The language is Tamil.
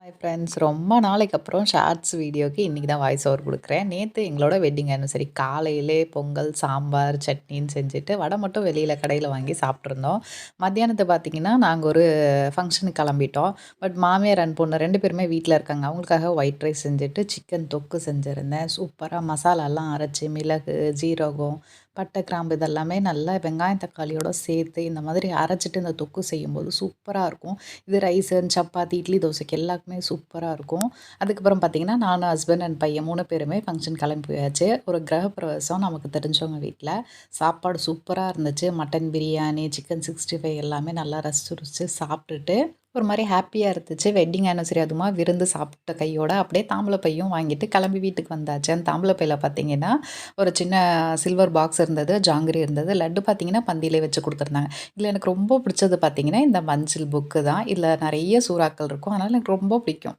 ஹாய் ஃப்ரெண்ட்ஸ், ரொம்ப நாளைக்கு அப்புறம் ஷார்ட்ஸ் வீடியோக்கு இன்றைக்கி தான் வாய்ஸ் ஓவர் கொடுக்குறேன். நேற்று எங்களோட வெட்டிங் ஆனிவர்சரி காலையிலே பொங்கல், சாம்பார், சட்னின்னு செஞ்சுட்டு வடை மட்டும் வெளியில் கடையில் வாங்கி சாப்பிட்ருந்தோம். மத்தியானத்தை பார்த்தீங்கன்னா நாங்கள் ஒரு ஃபங்க்ஷனுக்கு கிளம்பிட்டோம். பட் மாமியார் அண்ட் பொண்ணு 2 பேருமே வீட்டில் இருக்காங்க. அவங்களுக்காக ஒயிட் ரைஸ் செஞ்சுட்டு சிக்கன் தொக்கு செஞ்சுருந்தேன். சூப்பராக மசாலாலாம் அரைச்சி மிளகு, ஜீரகம், பட்டை, கிராம்பு இதெல்லாமே நல்லா வெங்காயம் தக்காளியோட சேர்த்து இந்த மாதிரி அரைச்சிட்டு இந்த தொக்கு செய்யும்போது சூப்பராக இருக்கும். இது ரைஸு, சப்பாத்தி, இட்லி, தோசைக்கு எல்லாருக்குமே சூப்பரா இருக்கும். அதுக்கப்புறம் பார்த்தீங்கன்னா, நானு, ஹஸ்பண்ட் அண்ட் பையன் 3 பேருமே ஃபங்க்ஷன் கிளம்பி போயாச்சு. ஒரு கிரகப்பிரவேசம் நமக்கு தெரிஞ்சவங்க வீட்ல. சாப்பாடு சூப்பரா இருந்துச்சு. மட்டன் பிரியாணி, சிக்கன் 65 எல்லாமே நல்லா ரசிச்சு ருசிச்சு சாப்பிட்டுட்டு, ஒரு மாரி ஹேப்பியா இருந்துச்சு. வெட்டிங் ஆனிவர்சரி அதுவுமா விருந்து சாப்பிட்ட கையோட அப்படியே தாம்பூல பையும் வாங்கிட்டு கிளம்பி வீட்டுக்கு வந்தாச்சு. அந்த தாம்பூல பையில பார்த்தீங்கன்னா, ஒரு சின்ன சில்வர் பாக்ஸ் இருந்தது, ஜாங்கிரி இருந்தது. லட்டு பார்த்தீங்கன்னா, பந்தியிலே வச்சு குடுத்துருந்தாங்க. இதில எனக்கு ரொம்ப பிடிச்சது பார்த்தீங்கன்னா, இந்த மஞ்சள் புக்கு தான். இதில நெறைய சூறாக்கள் இருக்கும். அதனால எனக்கு ரொம்ப பிடிக்கும்.